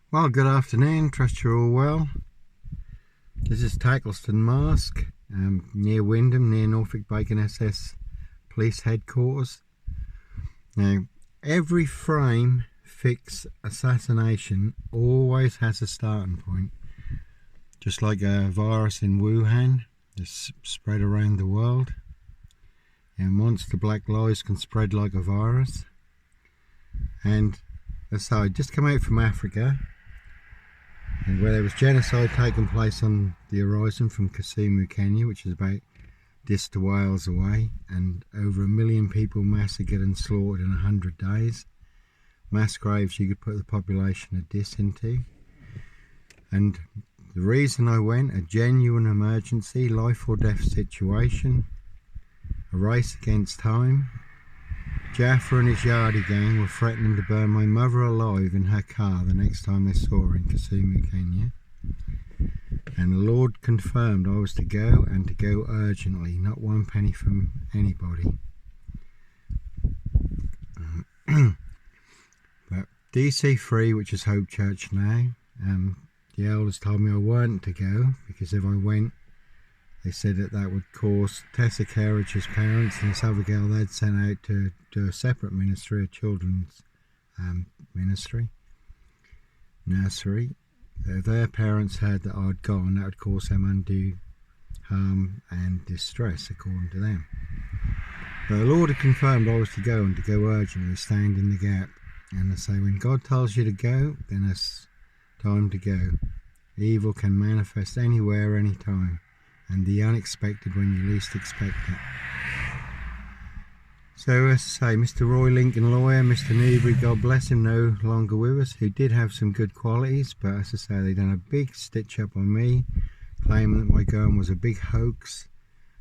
Well, good afternoon, trust you're all well. This is Tackleston Mask, near Wyndham, near Norfolk Bacon SS Police Headquarters. Now, every frame fix assassination always has a starting point. Just like a virus in Wuhan, that's spread around the world. And once the black lies can spread like a virus. And so I just come out from Africa, and where there was genocide taking place on the horizon from Kisumu, Kenya, which is about this to Wales away, and over 1 million people massacred and slaughtered in 100 days. Mass graves you could put the population of this into. And the reason I went, a genuine emergency, life or death situation, a race against time. Jaffa and his Yardie gang were threatening to burn my mother alive in her car the next time they saw her in Kisumu, Kenya. And the Lord confirmed I was to go, and to go urgently, not one penny from anybody. But DC3, which is Hope Church now, the elders told me I weren't to go, because if I went, they said that would cause Tessa Kerridge's parents and this other girl they'd sent out to do a separate ministry, a children's ministry, nursery. If their parents heard that I'd gone, that would cause them undue harm and distress, according to them. But the Lord had confirmed I was to go, and to go urgently, stand in the gap. And they say, when God tells you to go, then it's time to go. Evil can manifest anywhere, anytime, and the unexpected when you least expect it. So, as I say, Mr. Roy Lincoln lawyer, Mr. Newbury, God bless him, no longer with us, who did have some good qualities, but as I say, they done a big stitch up on me, claiming that my going was a big hoax.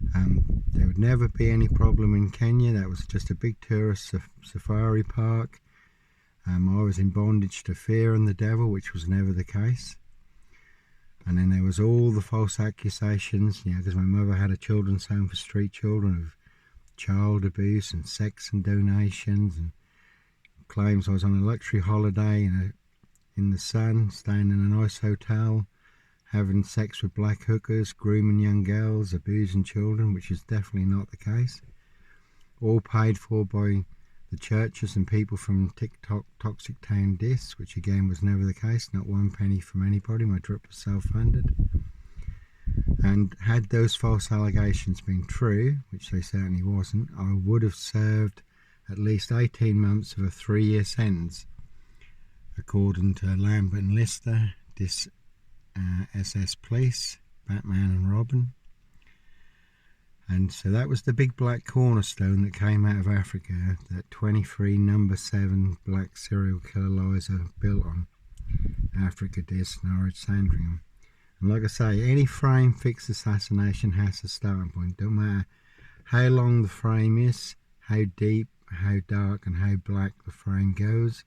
There would never be any problem in Kenya. That was just a big tourist safari park. I was in bondage to fear and the devil, which was never the case. And then there was all the false accusations, because my mother had a children's home for street children, of child abuse and sex and donations, and claims I was on a luxury holiday in the sun, staying in a nice hotel, having sex with black hookers, grooming young girls, abusing children, which is definitely not the case. All paid for by the churches and people from TikTok Toxic Town Dis, which again was never the case, not one penny from anybody. My trip was self-funded. And had those false allegations been true, which they certainly wasn't, I would have served at least 18 months of a 3-year sentence, according to Lambert and Lister, this SS Police, Batman and Robin. And so that was the big black cornerstone that came out of Africa, that 23 number 7 black serial killer lies are built on. Africa, Dis, Norwich, Sandringham. And like I say, any frame fix assassination has a starting point. Don't matter how long the frame is, how deep, how dark and how black the frame goes,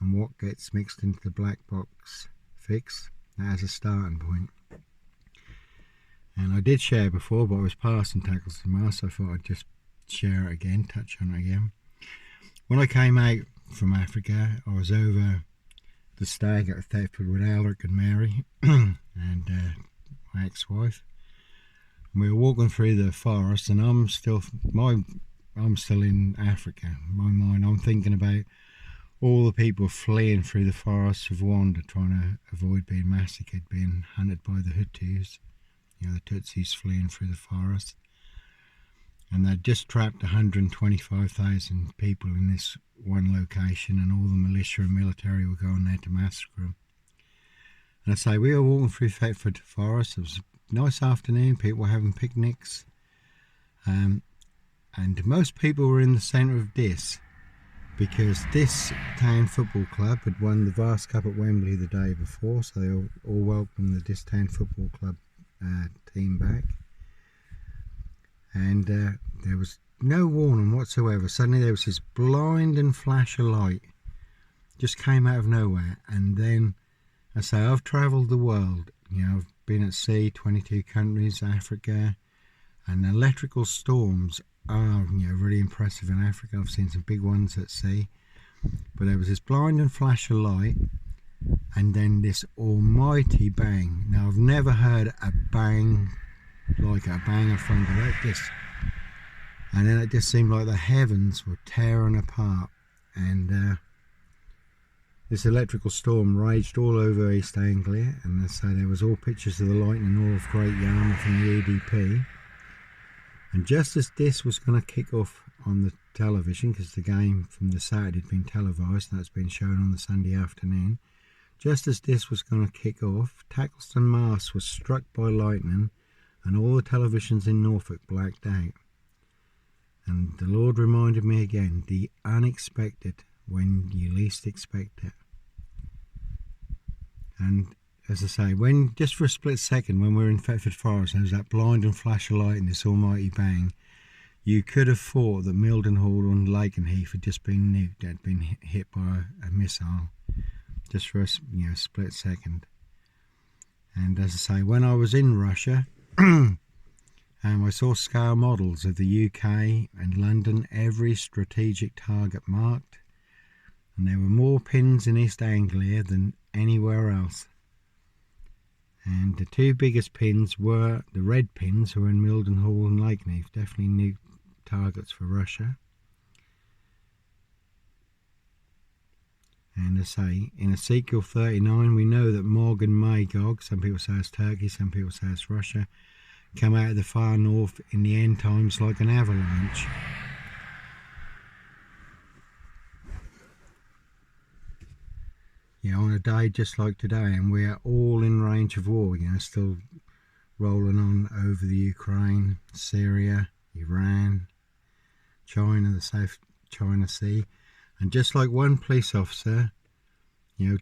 and what gets mixed into the black box fix, that has a starting point. And I did share before, but I was passing Tackleston Mask, so I thought I'd just share it again, touch on it again. When I came out from Africa, I was over the stag at Thetford with Alaric and Mary and my ex-wife. And we were walking through the forest, and I'm still in Africa. In my mind, I'm thinking about all the people fleeing through the forests of Rwanda, trying to avoid being massacred, being hunted by the Hutus. The Tutsis fleeing through the forest, and they'd just trapped 125,000 people in this one location, and all the militia and military were going there to massacre them. And I say, we were walking through Thetford Forest. It was a nice afternoon, people were having picnics, and most people were in the centre of Dis, because this town football club had won the Vast Cup at Wembley the day before, so they all welcomed the Dis Town Football Club team back. And there was no warning whatsoever. Suddenly there was this blinding flash of light, just came out of nowhere. And then, I say, I've travelled the world, I've been at sea, 22 countries, Africa, and electrical storms are really impressive in Africa. I've seen some big ones at sea, but there was this blinding flash of light, and then this almighty bang. Now I've never heard a bang like a bang of thunder like this, and then it just seemed like the heavens were tearing apart, and this electrical storm raged all over East Anglia, and so there was all pictures of the lightning all of Great Yarmouth from the EDP. And just as this was going to kick off on the television, because the game from the Saturday had been televised, and that's been shown on the Sunday afternoon, just as this was going to kick off, Tackleston Mast was struck by lightning and all the televisions in Norfolk blacked out. And the Lord reminded me again, the unexpected when you least expect it. And as I say, when just for a split second when we were in Thetford Forest, there was that blinding flash of light and this almighty bang, you could have thought that Mildenhall and Lakenheath had just been nuked, had been hit by a missile, just for a split second. And as I say, when I was in Russia, I saw scale models of the UK and London, every strategic target marked, and there were more pins in East Anglia than anywhere else. And the two biggest pins were the red pins, who were in Mildenhall and Lakenheath, definitely new targets for Russia. And as I say, in Ezekiel 39 we know that Mog and Magog, some people say it's Turkey, some people say it's Russia, come out of the far north in the end times like an avalanche. On a day just like today, and we are all in range of war, still rolling on over the Ukraine, Syria, Iran, China, the South China Sea. And just like one police officer,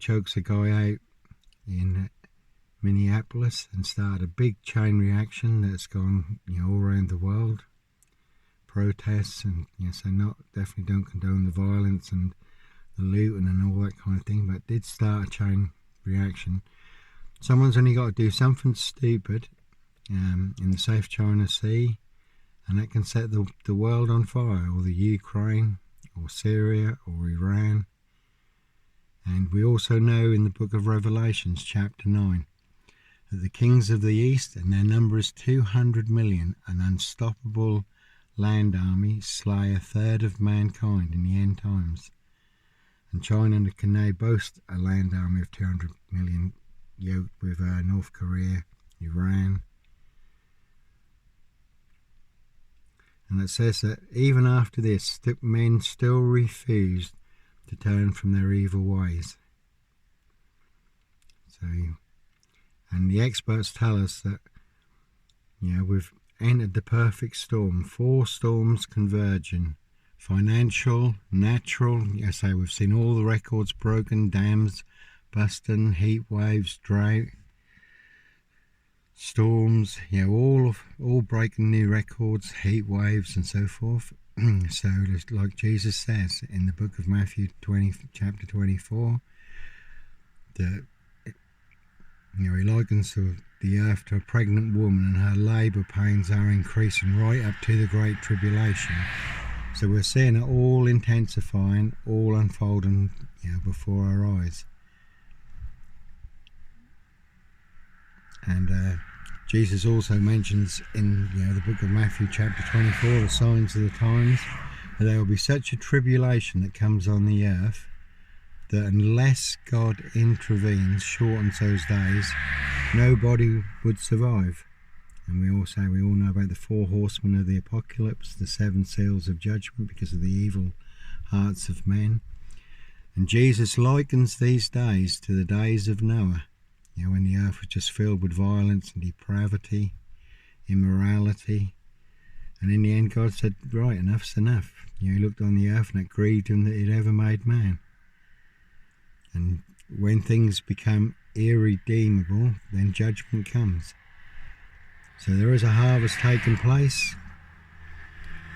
chokes a guy out in Minneapolis and started a big chain reaction that's gone, all around the world. Protests and, so definitely don't condone the violence and the looting and all that kind of thing, but it did start a chain reaction. Someone's only got to do something stupid in the South China Sea, and that can set the world on fire, or the Ukraine, or Syria, or Iran. And we also know in the book of Revelations, chapter 9, that the kings of the east, and their number is 200 million, an unstoppable land army, slay a third of mankind in the end times. And China can now boast a land army of 200 million, yoked with North Korea, Iran. And it says that even after this, men still refused to turn from their evil ways. So, and the experts tell us that, we've entered the perfect storm, 4 storms converging. Financial, natural, we've seen all the records broken, dams busting, heat waves, drought, storms, all breaking new records, heat waves and so forth. So like Jesus says in the book of Matthew 20, chapter 24, that he likens the earth to a pregnant woman, and her labour pains are increasing right up to the great tribulation. So we're seeing it all intensifying, all unfolding, before our eyes. And Jesus also mentions in the book of Matthew chapter 24, the signs of the times, that there will be such a tribulation that comes on the earth that unless God intervenes, shortens those days, nobody would survive. And we all know about the 4 horsemen of the apocalypse, the 7 seals of judgment because of the evil hearts of men. And Jesus likens these days to the days of Noah, when the earth was just filled with violence and depravity, immorality. And in the end God said, right, enough's enough. He looked on the earth and it grieved him that he'd ever made man. And when things become irredeemable, then judgment comes. So there is a harvest taking place.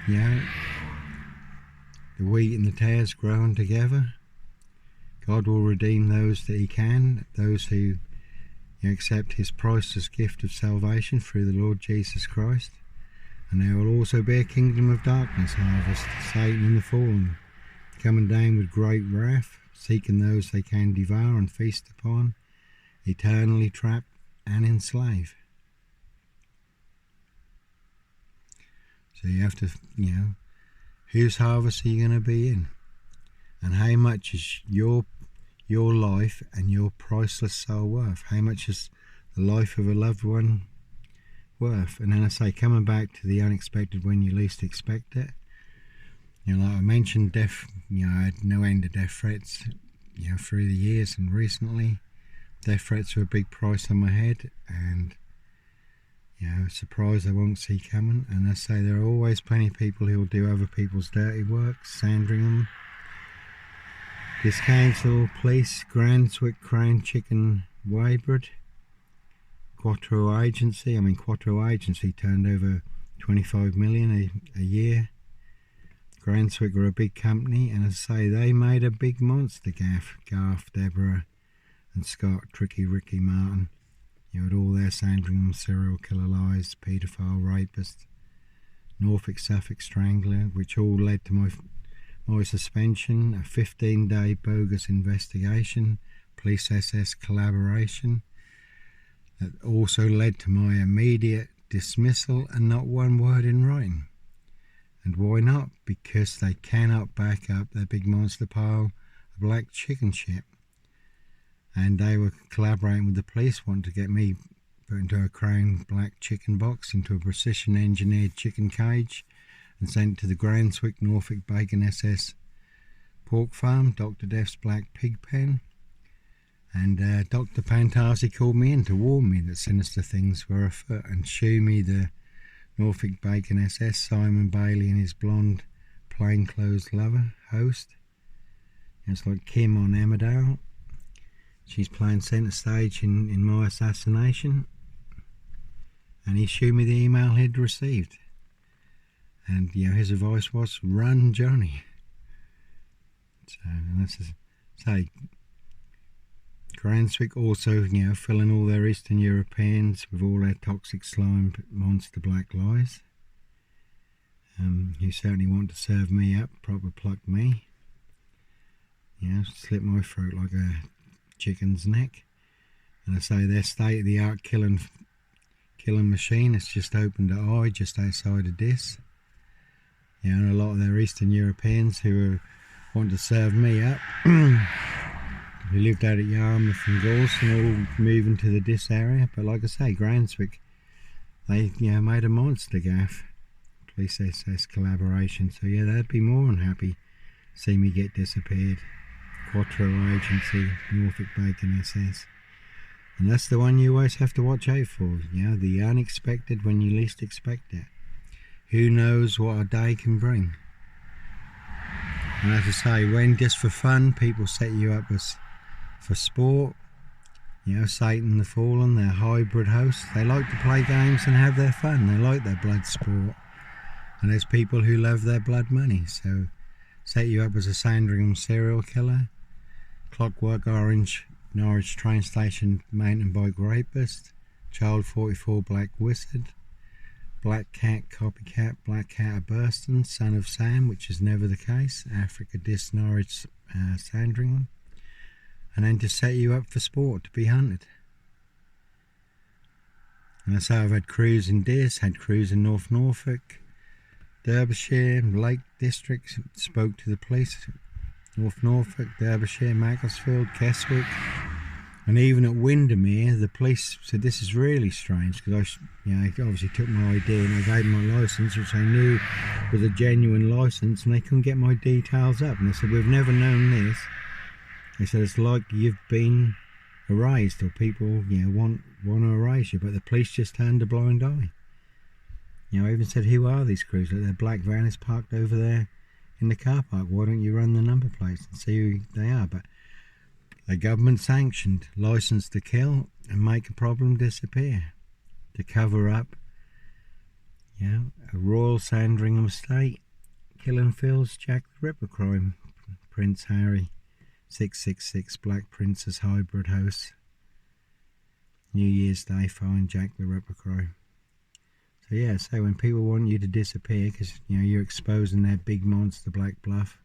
The wheat and the tares growing together. God will redeem those that he can, those who accept his priceless gift of salvation through the Lord Jesus Christ. And there will also be a kingdom of darkness harvest, Satan and the fallen, coming down with great wrath, seeking those they can devour and feast upon, eternally trap and enslave. So you have to, whose harvest are you going to be in? And how much is your life and your priceless soul worth? How much is the life of a loved one worth? And then I say, coming back to the unexpected when you least expect it. Like I mentioned, death, I had no end of death threats, through the years, and recently death threats were a big price on my head, and surprise I won't see coming. And I say there are always plenty of people who will do other people's dirty work. Sandringham, this council, police, Granswick, Crown Chicken, Weybridge, Quattro Agency. Quattro Agency turned over 25 million a year. Granswick were a big company, and as I say, they made a big monster gaff. Garth, Deborah and Scott, Tricky Ricky Martin, with all their Sandringham serial killer lies, paedophile, rapist, Norfolk, Suffolk strangler, which all led to my suspension, a 15-day bogus investigation, police SS collaboration, that also led to my immediate dismissal and not one word in writing. And why not? Because they cannot back up their big monster pile of black chicken shit. And they were collaborating with the police, wanting to get me put into a Crown black chicken box, into a precision engineered chicken cage, and sent to the Granswick Norfolk Bacon SS pork farm, Dr. Death's black pig pen. And Dr. Pantasi called me in to warn me that sinister things were afoot, and shew me the Norfolk Bacon SS, Simon Bailey and his blonde plainclothes lover, host. It's like Kim on Emmerdale. She's playing centre stage in my Assassination. And he showed me the email he'd received. And his advice was, run Johnny. So, and that's say, Granswick also, filling all their Eastern Europeans with all their toxic slime monster black lies. Who certainly want to serve me up, proper pluck me. Slit my throat like a chicken's neck. And I say their state-of-the-art killing machine has just opened an eye just outside of this. And a lot of their Eastern Europeans who want to serve me up. We lived out at Yarmouth and Galston, all moving to the Dis area. But like I say, Granswick, they made a monster gaff. Police SS collaboration. So they'd be more than happy to see me get disappeared. Quattro Agency, Norfolk Bacon SS. And that's the one you always have to watch out for. The unexpected when you least expect it. Who knows what a day can bring. And as I say, when just for fun, people set you up as for sport, Satan the Fallen, their hybrid hosts, they like to play games and have their fun. They like their blood sport. And there's people who love their blood money. So set you up as a Sandringham serial killer, Clockwork Orange, Norwich train station mountain bike rapist, Child 44 black wizard, Black Cat copycat, Black Cat of Burston, Son of Sam, which is never the case, Africa Dis Norwich Sandringham. And then to set you up for sport, to be hunted. And that's how I've had crews in Dis, had crews in North Norfolk, Derbyshire, Lake District, spoke to the police, North Norfolk, Derbyshire, Macclesfield, Keswick, and even at Windermere, the police said this is really strange, because I obviously took my ID and I gave them my licence, which they knew was a genuine licence, and they couldn't get my details up. And they said, we've never known this. They said, it's like you've been erased, or people want to erase you, but the police just turned a blind eye. I even said, who are these crews? Like, their black van is parked over there in the car park. Why don't you run the number plates and see who they are? But they're government sanctioned, licensed to kill and make a problem disappear, to cover up a Royal Sandringham estate, killing Phil's Jack the Ripper crime, Prince Harry, 666 Black Princess hybrid house, New Year's Day find Jack the Ripper crime. So when people want you to disappear because you're exposing their big monster black bluff,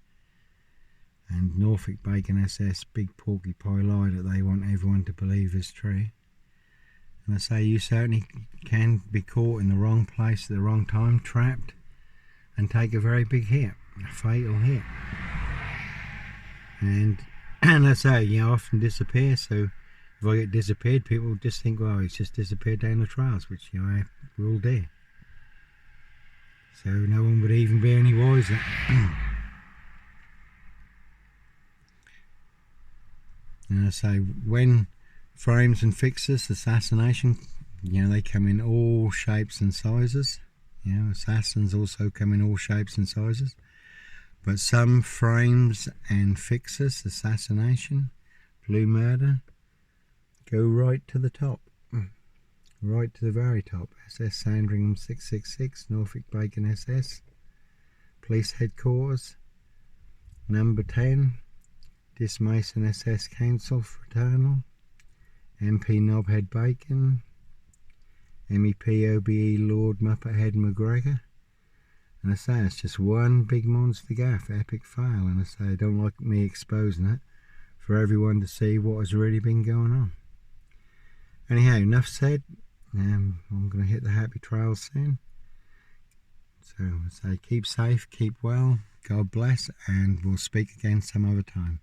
and Norfolk Bacon SS, big porky pie lie that they want everyone to believe is true. And I say you certainly can be caught in the wrong place at the wrong time, trapped, and take a very big hit, a fatal hit. And I say, you know, often disappear, so if I get disappeared, people just think, well, he's just disappeared down the trails, which, you know, we all do. So no one would even be any wiser. And I say, when frames and fixers, Assassination, you know, they come in all shapes and sizes. You know, Assassins also come in all shapes and sizes. But some frames and fixers, Assassination, Blue Murder, go right to the top. Right to the very top. SS Sandringham 666, Norfolk Bacon SS, Police Headquarters, number 10, Dismason SS Council Fraternal, MP Knobhead Bacon, MEP OBE Lord Muppet McGregor. And I say it's just one big monster gaff, epic fail, and I say I don't like me exposing it for everyone to see what has really been going on. Anyhow, enough said. I'm going to hit the happy trails soon. So I say keep safe, keep well, God bless, and we'll speak again some other time.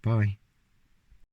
Bye.